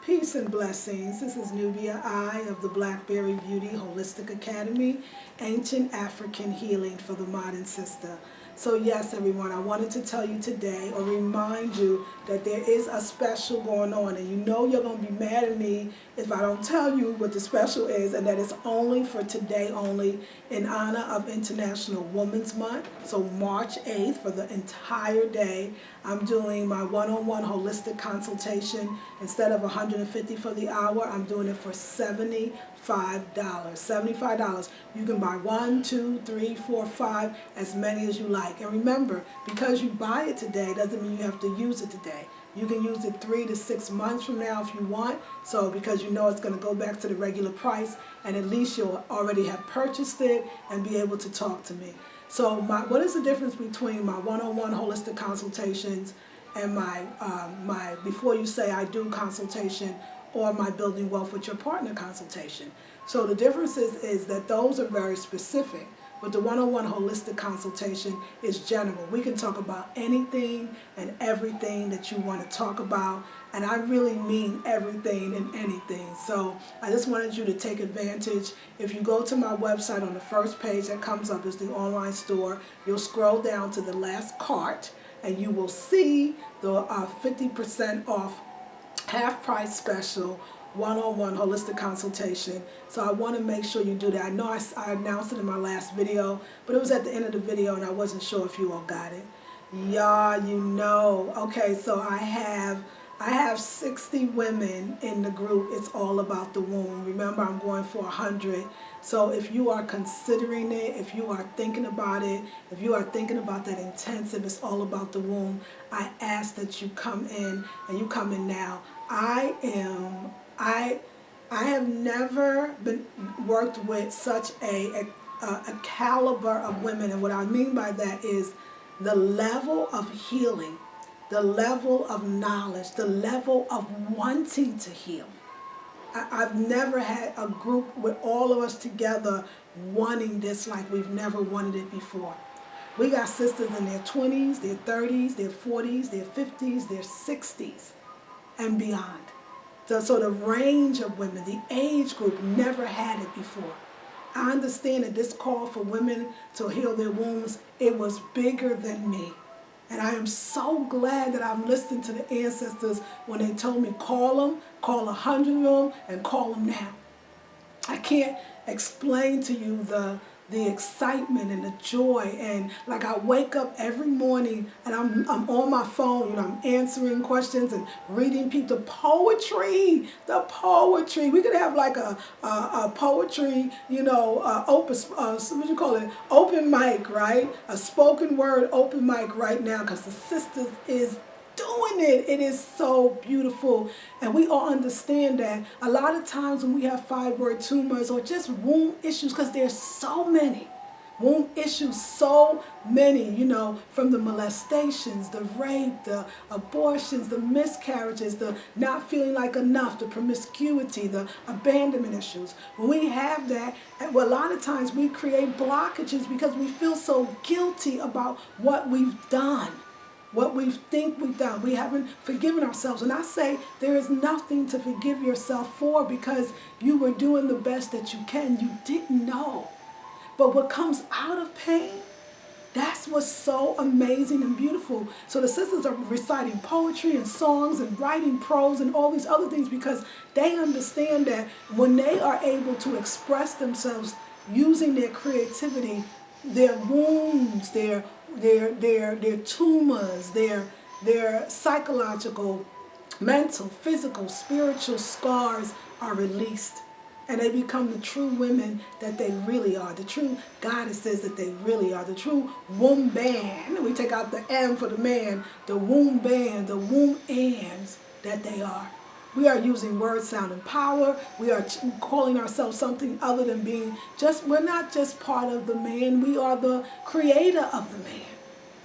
Peace and blessings. This is Nubia I of the Blackberry Beauty Holistic Academy, Ancient African Healing for the Modern Sister. So yes, everyone, I wanted to tell you today or remind you that there is a special going on, and you know you're going to be mad at me if I don't tell you what the special is, and that it's only for today only in honor of International Women's Month. So March 8th, for the entire day, I'm doing my one-on-one holistic consultation. Instead of $150 for the hour, I'm doing it for $75. $75. You can buy 1, 2, 3, 4, 5, as many as you like. And remember, because you buy it today doesn't mean you have to use it today. You can use it 3 to 6 months from now if you want. So because you know it's going to go back to the regular price, and at least you'll already have purchased it and be able to talk to me. So what is the difference between my one-on-one holistic consultations and my Before You Say I Do consultation, or my Building Wealth with Your Partner consultation? So the difference is that those are very specific, but the one-on-one holistic consultation is general. We can talk about anything and everything that you want to talk about, and I really mean everything and anything. So I just wanted you to take advantage. If you go to my website, on the first page that comes up is the online store. You'll scroll down to the last cart, and you will see the 50% off half price special one-on-one holistic consultation. So I want to make sure you do that. I know I announced it in my last video, but it was at the end of the video and I wasn't sure if you all got it. Yeah, you know. Okay, so I have 60 women in the group. It's all about the womb. Remember, I'm going for 100. So if you are considering it, if you are thinking about it, if you are thinking about that intensive, it's all about the womb, I ask that you come in, and you come in now. I have never been worked with such a caliber of women, and what I mean by that is the level of healing, the level of knowledge, the level of wanting to heal. I've never had a group with all of us together wanting this like we've never wanted it before. We got sisters in their 20s, their 30s, their 40s, their 50s, their 60s, and beyond. So the range of women, the age group, never had it before. I understand that this call for women to heal their wombs, it was bigger than me. And I am so glad that I'm listening to the ancestors when they told me call them, call 100 of them, and call them now. I can't explain to you the excitement and the joy, and like I wake up every morning and I'm on my phone, you know, I'm answering questions and reading people. The poetry. We could have like a poetry, you know, open, what you call it, open mic, right? A spoken word open mic right now, because the sisters is doing it. It is so beautiful. And we all understand that a lot of times when we have fibroid tumors or just womb issues, because there's so many womb issues, so many, you know, from the molestations, the rape, the abortions, the miscarriages, the not feeling like enough, the promiscuity, the abandonment issues. When we have that, well, a lot of times we create blockages because we feel so guilty about what we've done. What we think we've done. We haven't forgiven ourselves. And I say there is nothing to forgive yourself for, because you were doing the best that you can. You didn't know. But what comes out of pain, that's what's so amazing and beautiful. So the sisters are reciting poetry and songs and writing prose and all these other things, because they understand that when they are able to express themselves using their creativity, their wounds, their tumors, their psychological, mental, physical, spiritual scars are released. And they become the true women that they really are, the true goddesses that they really are, the true womb band. We take out the M for the man, the womb band, the womb ands that they are. We are using word, sound, and power. We are calling ourselves something other than being we're not just part of the man, we are the creator of the man.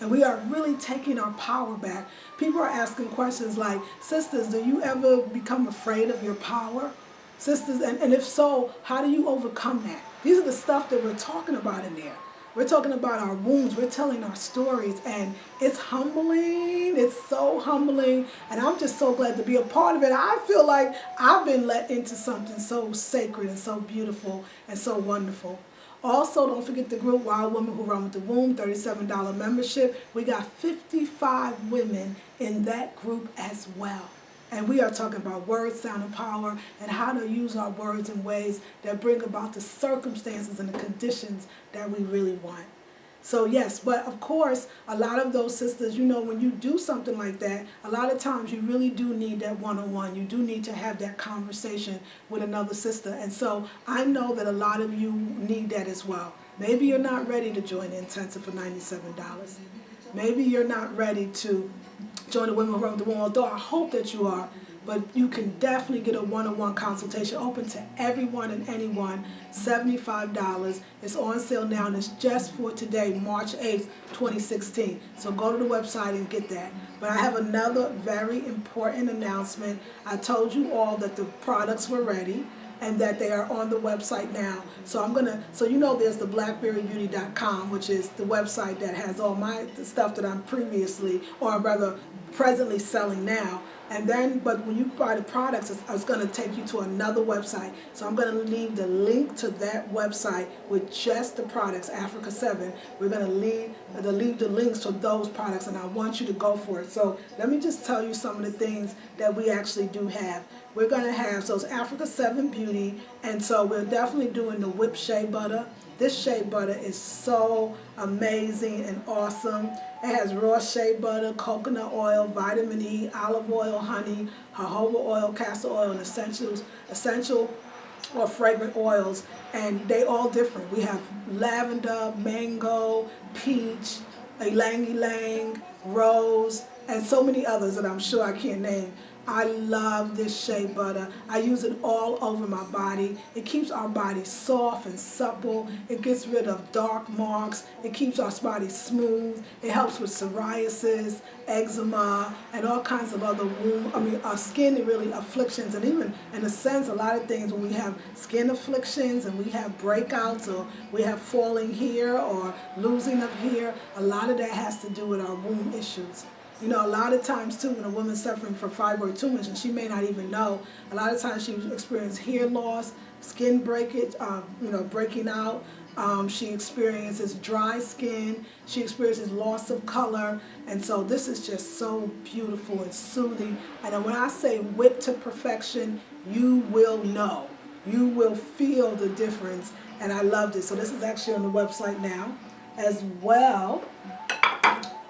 And we are really taking our power back. People are asking questions like, sisters, do you ever become afraid of your power? Sisters, and if so, how do you overcome that? These are the stuff that we're talking about in there. We're talking about our wounds. We're telling our stories, and it's humbling. It's so humbling, and I'm just so glad to be a part of it. I feel like I've been let into something so sacred and so beautiful and so wonderful. Also, don't forget the group Wild Women Who Run with the Womb, $37 membership. We got 55 women in that group as well. And we are talking about words, sound, and power, and how to use our words in ways that bring about the circumstances and the conditions that we really want. So yes, but of course, a lot of those sisters, you know, when you do something like that, a lot of times you really do need that one-on-one. You do need to have that conversation with another sister. And so I know that a lot of you need that as well. Maybe you're not ready to join the intensive for $97. Maybe you're not ready to join the Women Who Run with the Womb, although I hope that you are. But you can definitely get a one-on-one consultation open to everyone and anyone, $75. It's on sale now, and it's just for today, March 8th, 2016. So go to the website and get that. But I have another very important announcement. I told you all that the products were ready and that they are on the website now. So you know there's the blackberrybeauty.com, which is the website that has all the stuff that I'm presently selling now. And then, but when you buy the products, it's going to take you to another website. So I'm going to leave the link to that website with just the products, Africa 7. We're going to leave the links to those products, and I want you to go for it. So let me just tell you some of the things that we actually do have. We're going to have, so it's Africa 7 Beauty, and so we're definitely doing the whipped shea butter. This shea butter is so amazing and awesome. It has raw shea butter, coconut oil, vitamin E, olive oil, honey, jojoba oil, castor oil, and essential or fragrant oils, and they all different. We have lavender, mango, peach, ylang ylang, rose, and so many others that I'm sure I can't name. I love this shea butter. I use it all over my body. It keeps our body soft and supple. It gets rid of dark marks. It keeps our body smooth. It helps with psoriasis, eczema, and all kinds of other skin really afflictions. And even in a sense, a lot of things when we have skin afflictions and we have breakouts or we have falling hair or losing of hair, a lot of that has to do with our womb issues. You know, a lot of times too, when a woman's suffering from fibroid tumors, and she may not even know, a lot of times she experiences hair loss, skin breakage, breaking out. She experiences dry skin. She experiences loss of color. And so this is just so beautiful and soothing. And when I say whipped to perfection, you will know. You will feel the difference. And I love this. So this is actually on the website now as well.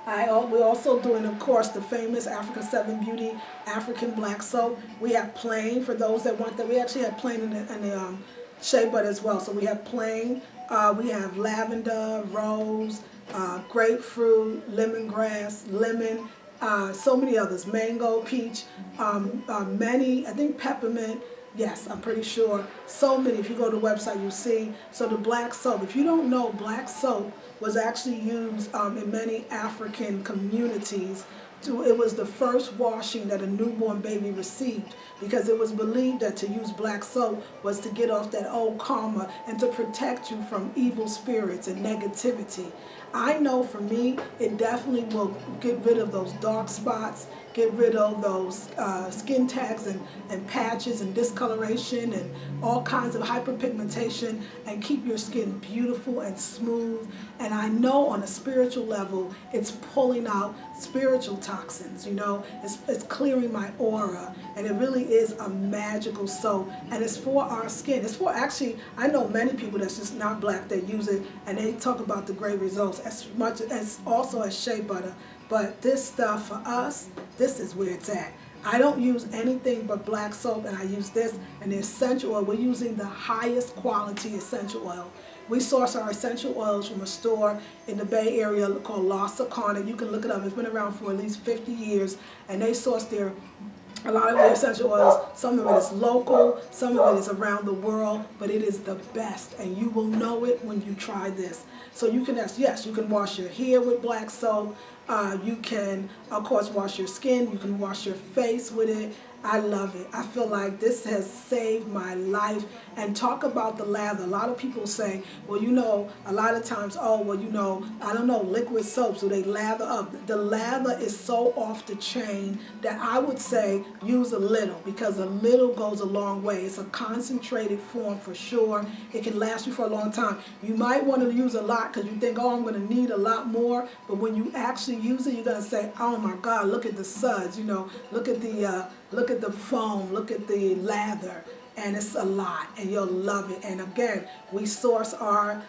We're also doing, of course, the famous Africa 7 Beauty African Black Soap. We have plain for those that want that. We actually have plain in the shea butter as well. So we have plain. We have lavender, rose, grapefruit, lemongrass, lemon, so many others. Mango, peach, many. I think peppermint. Yes, I'm pretty sure. So many. If you go to the website, you'll see. So the black soap. If you don't know, black soap was actually used in many African communities. It was the first washing that a newborn baby received, because it was believed that to use black soap was to get off that old karma and to protect you from evil spirits and negativity. I know for me, it definitely will get rid of those dark spots, get rid of those skin tags and patches and discoloration and all kinds of hyperpigmentation, and keep your skin beautiful and smooth. And I know on a spiritual level, it's pulling out spiritual toxins, you know, it's clearing my aura, and it really is a magical soap, and it's for our skin. It's for, actually, I know many people that's just not black that use it, and they talk about the great results as much as also as shea butter. But this stuff for us, this is where it's at. I don't use anything but black soap, and I use this and the essential oil. We're using the highest quality essential oil. We source our essential oils from a store in the Bay Area called La Sacana. You can look it up. It's been around for at least 50 years, and they source a lot of their essential oils. Some of it is local, some of it is around the world, but it is the best, and you will know it when you try this. So you can, yes, you can wash your hair with black soap. You can, of course, wash your skin. You can wash your face with it. I love it. I feel like this has saved my life. And talk about the lather. A lot of people say, well, a lot of times, oh, well, I don't know, liquid soap, so they lather up. The lather is so off the chain that I would say use a little, because a little goes a long way. It's a concentrated form for sure. It can last you for a long time. You might want to use a lot because you think, oh, I'm going to need a lot more. But when you actually use it, you're going to say, oh my God, look at the suds, look at the foam, look at the lather. And it's a lot, and you'll love it. And again, we source our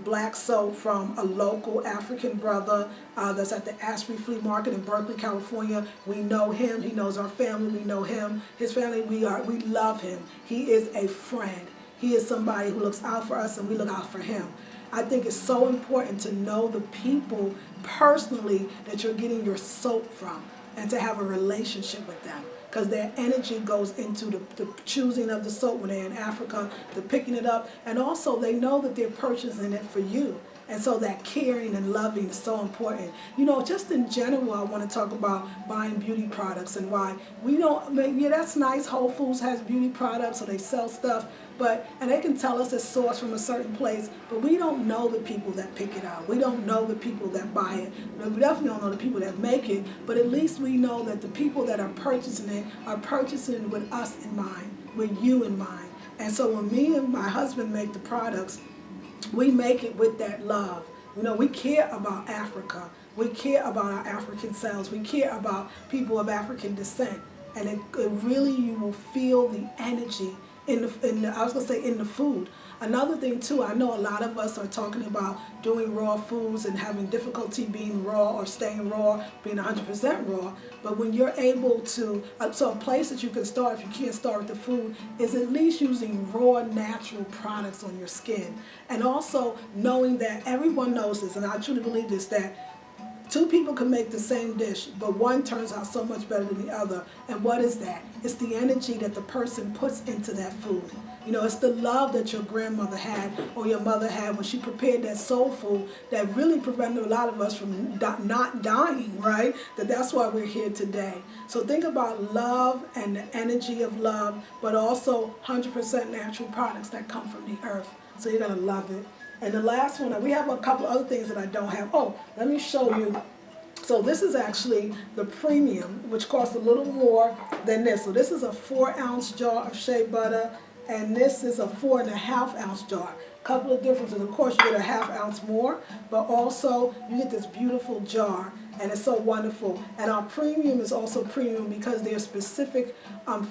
black soap from a local African brother that's at the Ashby Flea Market in Berkeley, California. We know him. He knows our family. We know him. His family. We love him. He is a friend. He is somebody who looks out for us, and we look out for him. I think it's so important to know the people personally that you're getting your soap from, and to have a relationship with them. Because their energy goes into the choosing of the soap when they're in Africa, the picking it up, and also they know that they're purchasing it for you. And so that caring and loving is so important. Just in general, I want to talk about buying beauty products and why we don't, that's nice. Whole Foods has beauty products, so they sell stuff, and they can tell us it's sourced from a certain place, but we don't know the people that pick it out. We don't know the people that buy it. We definitely don't know the people that make it, but at least we know that the people that are purchasing it with us in mind, with you in mind. And so when me and my husband make the products, we make it with that love. We care about Africa. We care about our African selves. We care about people of African descent. And it really, you will feel the energy in the food. Another thing too, I know a lot of us are talking about doing raw foods and having difficulty being raw or staying raw, being 100% raw. But when you're able to, so a place that you can start if you can't start with the food is at least using raw natural products on your skin. And also knowing that everyone knows this, and I truly believe this, that two people can make the same dish, but one turns out so much better than the other. And what is that? It's the energy that the person puts into that food. It's the love that your grandmother had or your mother had when she prepared that soul food that really prevented a lot of us from not dying, right? That's why we're here today. So think about love and the energy of love, but also 100% natural products that come from the earth. So you're going to love it. And the last one, we have a couple other things that I don't have. Oh, let me show you. So this is actually the premium, which costs a little more than this. So this is a 4-ounce jar of shea butter, and this is a 4.5-ounce jar. Couple of differences. Of course, you get a 1/2 ounce more, but also you get this beautiful jar, and it's so wonderful. And our premium is also premium because they're specific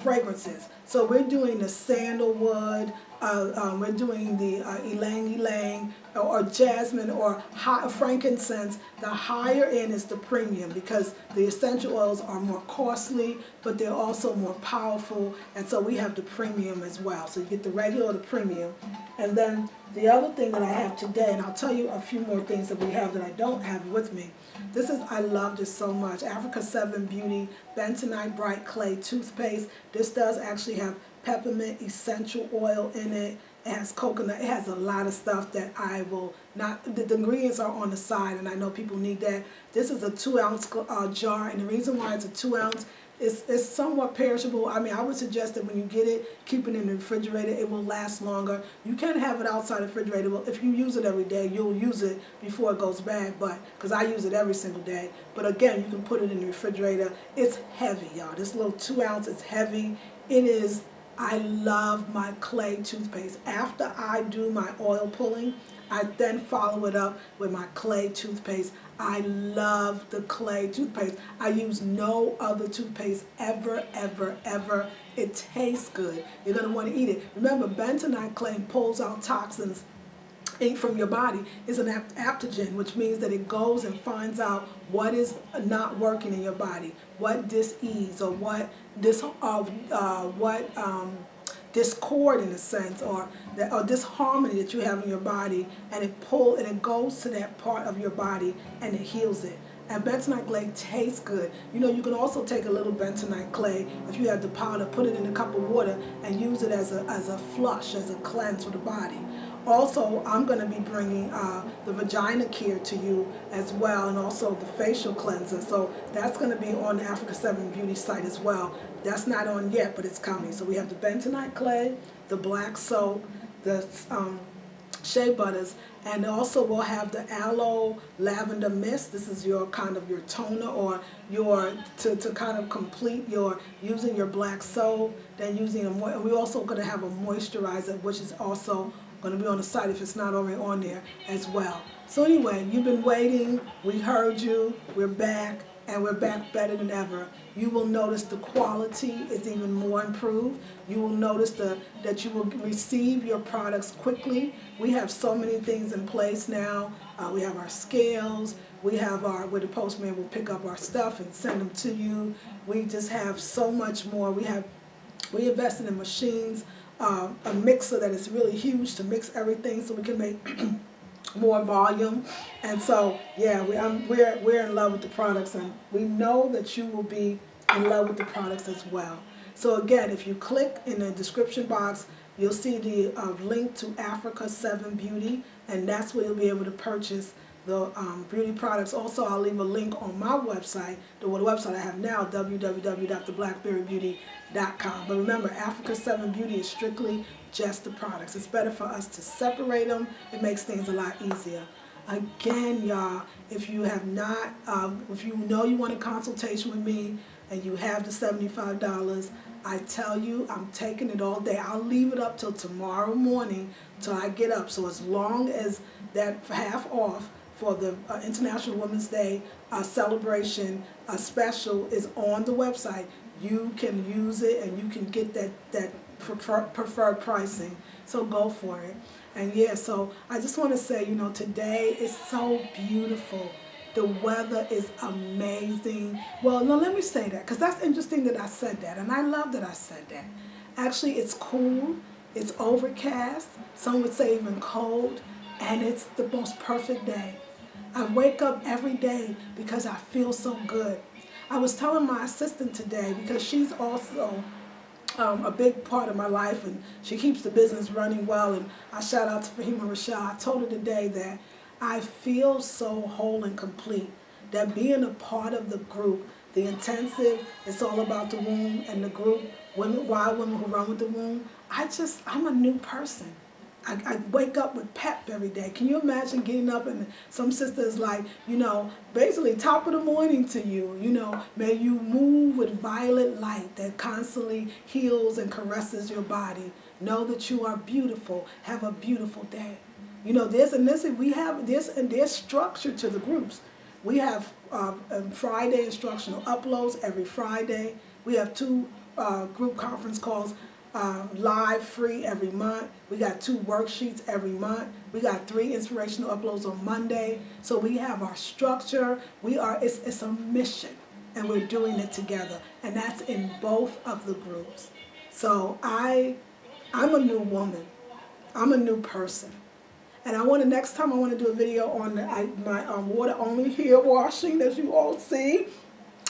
fragrances. So we're doing the sandalwood, we're doing the ylang ylang or jasmine or frankincense. The higher end is the premium because the essential oils are more costly, but they're also more powerful. And so we have the premium as well. So you get the regular or the premium. And then the other thing that I have today, and I'll tell you a few more things that we have that I don't have with me. I love this so much. Africa 7 Beauty Bentonite Bright Clay Toothpaste. This does actually have peppermint essential oil in it. It has coconut. It has a lot of stuff that I will not, the ingredients are on the side, and I know people need that. This is a 2-ounce jar, and the reason why it's a 2-ounce it's somewhat perishable. I mean, I would suggest that when you get it, keep it in the refrigerator. It will last longer. You can have it outside the refrigerator. Well, if you use it every day, you'll use it before it goes bad. But because I use it every single day. But again, you can put it in the refrigerator. It's heavy, y'all. This little 2-ounce is heavy. It is. I love my clay toothpaste. After I do my oil pulling, I then follow it up with my clay toothpaste. I love the clay toothpaste. I use no other toothpaste ever, ever, ever. It tastes good. You're going to want to eat it. Remember, bentonite clay pulls out toxins from your body. It's an aptogen, which means that it goes and finds out what is not working in your body, what dis-ease or what discord in a sense, or disharmony that you have in your body, and it goes to that part of your body and it heals it. And bentonite clay tastes good. You know, you can also take a little bentonite clay, if you have the powder, put it in a cup of water and use it as a flush, as a cleanse for the body. Also, I'm going to be bringing the vagina care to you as well, and also the facial cleanser. So that's going to be on the Africa 7 Beauty site as well. That's not on yet, but it's coming. So we have the bentonite clay, the black soap, the shea butters, and also we'll have the aloe lavender mist. This is your kind of your toner, or your to kind of complete your using your black soap, then using a we're also going to have a moisturizer, which is also going to be on the site if it's not already on there as well. So anyway, you've been waiting, we heard you, we're back, and we're back better than ever. You will notice the quality is even more improved. You will notice that you will receive your products quickly. We have so many things in place now. We have our scales. We have where the postman will pick up our stuff and send them to you. We just have so much more. We invested in machines, a mixer that is really huge to mix everything so we can make more volume. And so, yeah, we're in love with the products, and we know that you will be in love with the products as well. So again, if you click in the description box, you'll see the link to Africa 7 Beauty, and that's where you'll be able to purchase the beauty products. Also, I'll leave a link on my website, the website I have now, www.theblackberrybeauty.com. But remember, Africa 7 Beauty is strictly just the products. It's better for us to separate them. It makes things a lot easier. Again, y'all, if you have not, if you know you want a consultation with me and you have the $75, I tell you, I'm taking it all day. I'll leave it up till tomorrow morning till I get up. So as long as that half off for the International Women's Day celebration special is on the website, you can use it and you can get that preferred pricing. So go for it. And yeah, so I just want to say, today is so beautiful. The weather is amazing. Well, no, let me say that, because that's interesting that I said that, and I love that I said that. Actually, it's cool, it's overcast, some would say even cold, and it's the most perfect day. I wake up every day because I feel so good. I was telling my assistant today, because she's also a big part of my life, and she keeps the business running well, and I shout out to Fahima Rashad. I told her today that I feel so whole and complete, that being a part of the group, the intensive, it's all about the womb, and the group, Wild Women Who Run With The Womb, I'm a new person. I wake up with pep every day. Can you imagine getting up and some sisters like, basically top of the morning to you, may you move with violet light that constantly heals and caresses your body. Know that you are beautiful. Have a beautiful day. There's structure to the groups. We have Friday instructional uploads every Friday. We have 2 group conference calls live free every month. We got 2 worksheets every month. We got 3 inspirational uploads on Monday. So we have our structure. It's a mission, and we're doing it together. And that's in both of the groups. So I'm a new woman. I'm a new person. And next time I want to do a video on my water only hair washing that you all see.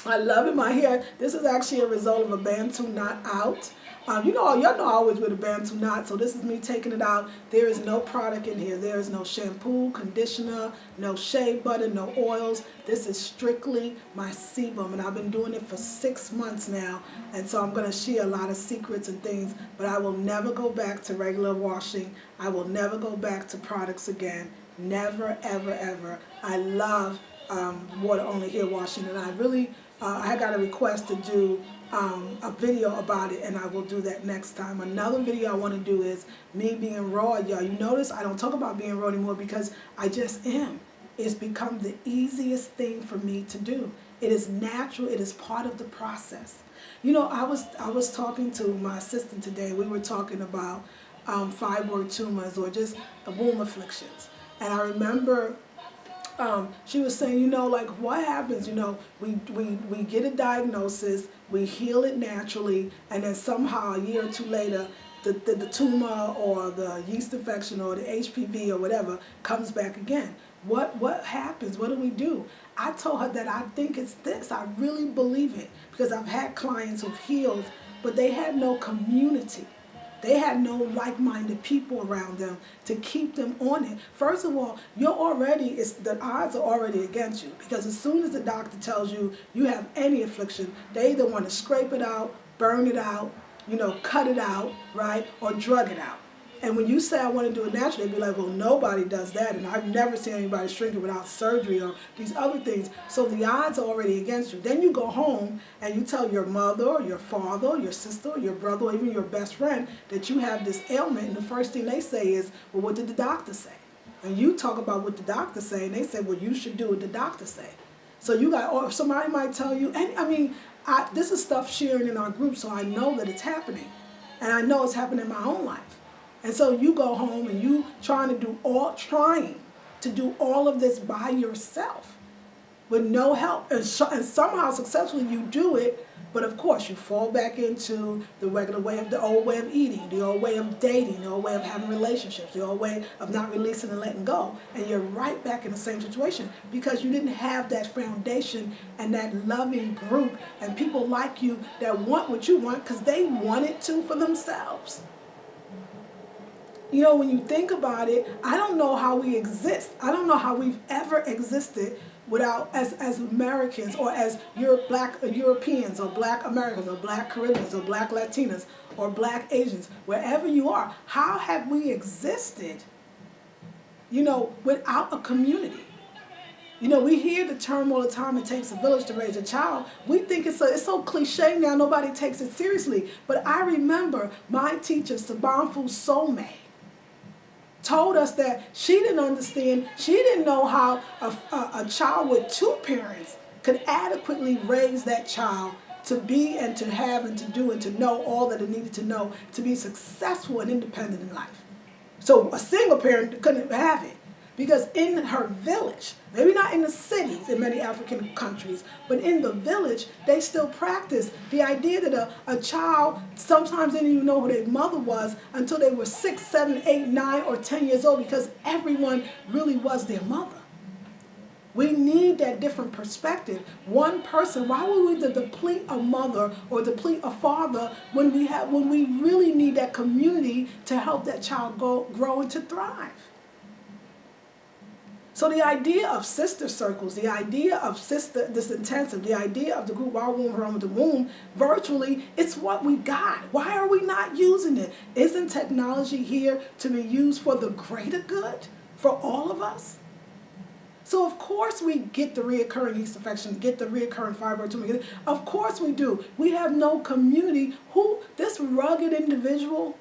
I love it. My hair, this is actually a result of a Bantu knot out. Y'all know I always wear the Bantu knot, so this is me taking it out. There is no product in here. There is no shampoo, conditioner, no shea butter, no oils. This is strictly my sebum, and I've been doing it for 6 months now, and so I'm going to share a lot of secrets and things, but I will never go back to regular washing. I will never go back to products again. Never, ever, ever. I love water only hair washing, and I really, I got a request to do a video about it, and I will do that next time. Another video I want to do is me being raw, y'all. You notice I don't talk about being raw anymore because I just am. It's become the easiest thing for me to do. It is natural. It is part of the process. I was talking to my assistant today. We were talking about fibroid tumors or just womb afflictions, and I remember she was saying, like what happens, we get a diagnosis, we heal it naturally, and then somehow a year or 2 later, the tumor or the yeast infection or the HPV or whatever comes back again. What happens? What do we do? I told her that I think it's this. I really believe it, because I've had clients who've healed, but they had no community. They had no like-minded people around them to keep them on it. First of all, the odds are already against you, because as soon as the doctor tells you you have any affliction, they either want to scrape it out burn it out, cut it out, right, or drug it out. And when you say I want to do it naturally, they'd be like, well, nobody does that, and I've never seen anybody shrink it without surgery or these other things. So the odds are already against you. Then you go home and you tell your mother or your father or your sister or your brother or even your best friend that you have this ailment, and the first thing they say is, well, what did the doctor say? And you talk about what the doctor say, and they say, well, you should do what the doctor say. So you got, or somebody might tell you, and I mean, this is stuff sharing in our group, so I know that it's happening. And I know it's happening in my own life. And so you go home and you trying to do all of this by yourself with no help. And somehow successfully you do it, but of course you fall back into the regular way the old way of eating, the old way of dating, the old way of having relationships, the old way of not releasing and letting go. And you're right back in the same situation because you didn't have that foundation and that loving group and people like you that want what you want because they want it too for themselves. When you think about it, I don't know how we exist. I don't know how we've ever existed without, as Americans or as Black Europeans or Black Americans or Black Caribbeans or Black Latinas or Black Asians, wherever you are, how have we existed, without a community? We hear the term all the time, it takes a village to raise a child. We think it's so cliche now, nobody takes it seriously. But I remember my teacher, Sabanfu Some, told us that she didn't understand, she didn't know how a child with two parents could adequately raise that child to be and to have and to do and to know all that it needed to know to be successful and independent in life. So a single parent couldn't have it. Because in her village, maybe not in the cities in many African countries, but in the village, they still practice the idea that a child sometimes didn't even know who their mother was until they were 6, 7, 8, 9, or 10 years old because everyone really was their mother. We need that different perspective. One person, why would we deplete a mother or deplete a father when we really need that community to help that child grow and to thrive? So the idea of sister circles, the idea of this intensive, the idea of the group Our Womb Around the Womb, virtually, it's what we got. Why are we not using it? Isn't technology here to be used for the greater good for all of us? So of course we get the reoccurring yeast infection, get the reoccurring fibroid tumor. Of course we do. We have no community. This rugged individualism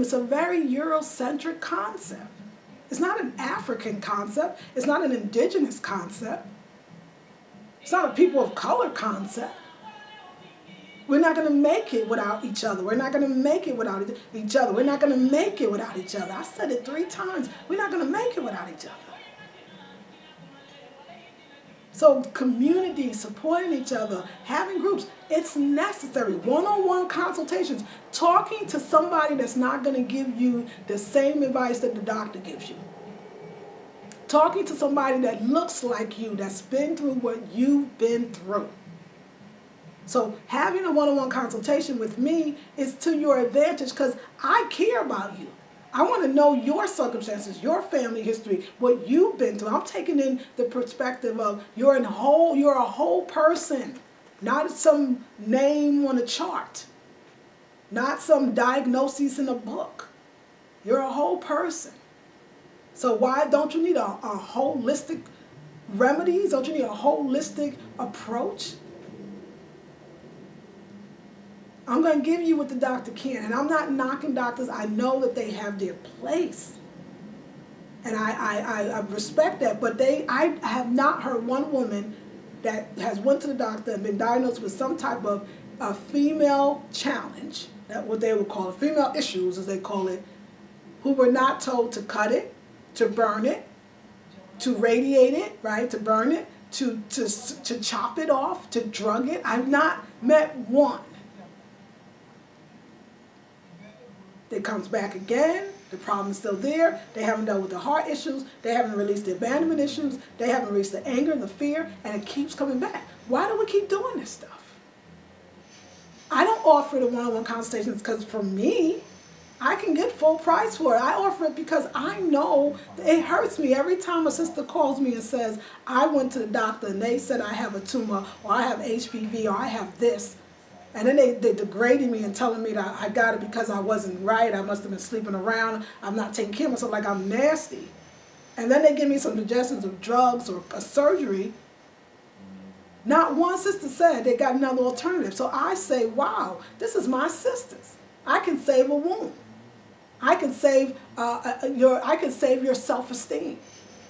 is a very Eurocentric concept. It's not an African concept. It's not an indigenous concept. It's not a people of color concept. We're not going to make it without each other. We're not going to make it without each other. We're not going to make it without each other. I said it 3 times. We're not going to make it without each other. So community, supporting each other, having groups, it's necessary. One-on-one consultations, talking to somebody that's not going to give you the same advice that the doctor gives you. Talking to somebody that looks like you, that's been through what you've been through. So having a one-on-one consultation with me is to your advantage because I care about you. I want to know your circumstances, your family history, what you've been through. I'm taking in the perspective of you're a whole person, not some name on a chart, not some diagnosis in a book. You're a whole person. So why don't you need a holistic remedies? Don't you need a holistic approach? I'm going to give you what the doctor can. And I'm not knocking doctors. I know that they have their place. And I respect that. But I have not heard one woman that has went to the doctor and been diagnosed with some type of female challenge, that what they would call it, female issues as they call it, who were not told to cut it, to burn it, to radiate it, right, to burn it, to chop it off, to drug it. I've not met one. It comes back again, the problem is still there, they haven't dealt with the heart issues, they haven't released the abandonment issues, they haven't released the anger, the fear, and it keeps coming back. Why do we keep doing this stuff? I don't offer the one-on-one consultations because for me, I can get full price for it. I offer it because I know it hurts me every time a sister calls me and says, I went to the doctor and they said I have a tumor, or I have HPV, or I have this. And then they degrading me and telling me that I got it because I wasn't right. I must have been sleeping around. I'm not taking care of myself, like I'm nasty. And then they give me some suggestions of drugs or a surgery. Not one sister said they got another alternative. So I say, wow, this is my sisters. I can save a womb. I can save your self-esteem.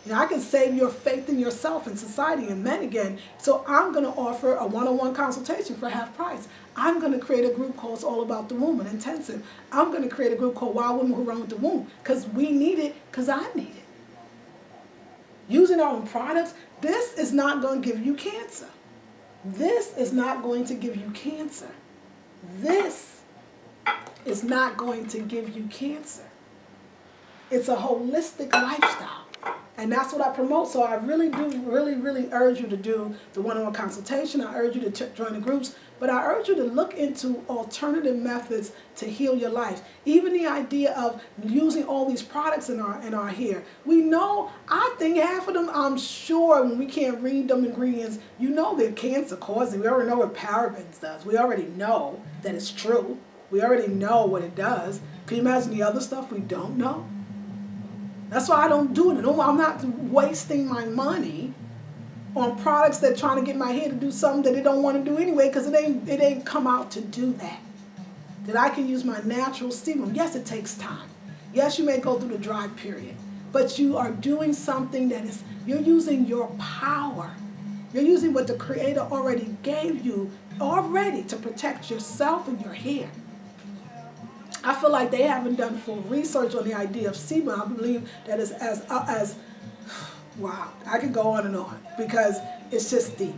You know, I can save your faith in yourself and society and men again. So I'm going to offer a one-on-one consultation for half price. I'm going to create a group called All About the Womb, an intensive. I'm going to create a group called Wild Women Who Run with the Womb, because we need it, because I need it. Using our own products, this is not going to give you cancer. This is not going to give you cancer. This is not going to give you cancer. It's a holistic lifestyle. And that's what I promote. So I really do, really urge you to do the one-on-one consultation. I urge you to join the groups. But I urge you to look into alternative methods to heal your life. Even the idea of using all these products in our hair. We know, I think half of them, I'm sure, when we can't read them ingredients, you know they're cancer causing. We already know what parabens does. We already know that it's true. We already know what it does. Can you imagine the other stuff we don't know? That's why I don't do it. I'm not wasting my money on products that trying to get my hair to do something that they don't want to do anyway, because it ain't come out to do that. That I can use my natural sebum. Yes, it takes time. Yes, you may go through the dry period, but you are doing something that is, you're using your power. You're using what the Creator already gave you already to protect yourself and your hair. I feel like they haven't done full research on the idea of sebum. I believe that is as wow, I could go on and on because it's just deep.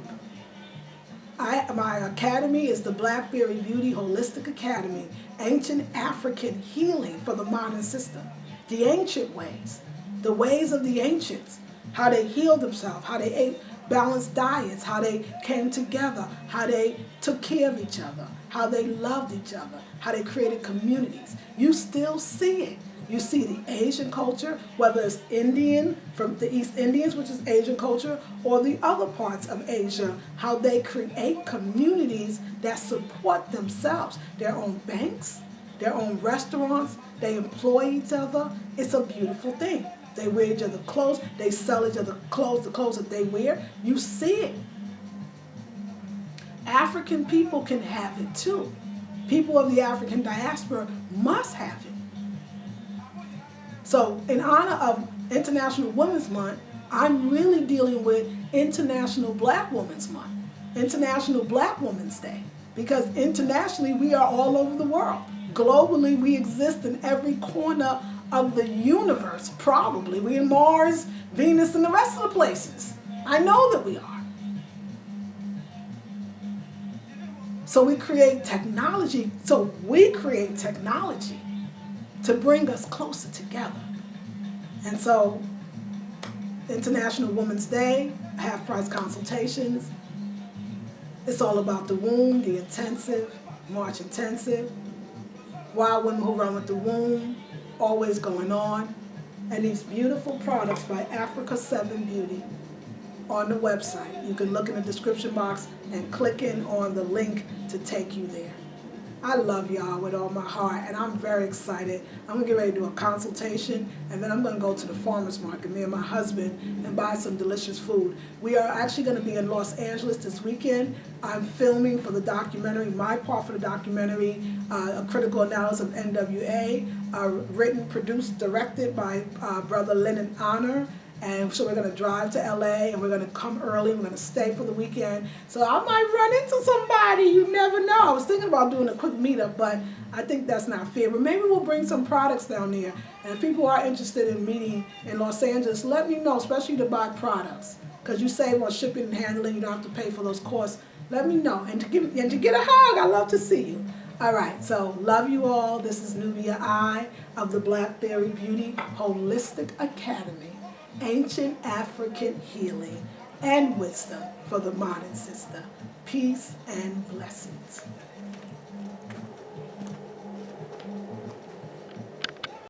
My academy is the Blackberry Beauty Holistic Academy, Ancient African Healing for the Modern System. The ancient ways, the ways of the ancients, how they healed themselves, how they ate balanced diets, how they came together, how they took care of each other, how they loved each other, how they created communities. You still see it. You see the Asian culture, whether it's Indian, from the East Indians, which is Asian culture, or the other parts of Asia, how they create communities that support themselves, their own banks, their own restaurants, they employ each other. It's a beautiful thing. They wear each other's clothes, they sell each other clothes, the clothes that they wear. You see it. African people can have it too. People of the African diaspora must have it. So in honor of International Women's Month, I'm really dealing with International Black Women's Month, International Black Women's Day, because internationally we are all over the world. Globally, we exist in every corner of the universe, probably. We in Mars, Venus, and the rest of the places. I know that we are. So we create technology to bring us closer together. And so, International Women's Day, half-price consultations. It's all about the womb, the intensive, March intensive, Wild Women Who Run with the Womb, always going on. And these beautiful products by Africa 7 Beauty on the website. You can look in the description box and click in on the link to take you there. I love y'all with all my heart, and I'm very excited. I'm going to get ready to do a consultation, and then I'm going to go to the farmer's market, me and my husband, and buy some delicious food. We are actually going to be in Los Angeles this weekend. I'm filming for the documentary, my part for the documentary, a critical analysis of NWA, written, produced, directed by Brother Lennon Honor. And so we're going to drive to LA, and we're going to come early. We're going to stay for the weekend. So I might run into somebody. You never know. I was thinking about doing a quick meetup, but I think that's not fair. But maybe we'll bring some products down there. And if people are interested in meeting in Los Angeles, let me know, especially to buy products. Because you save on shipping and handling. You don't have to pay for those costs. Let me know. And to get a hug, I love to see you. All right, so love you all. This is Nubia I of the Blackberry Beauty Holistic Academy. Ancient African healing and wisdom for the modern sister. Peace and blessings.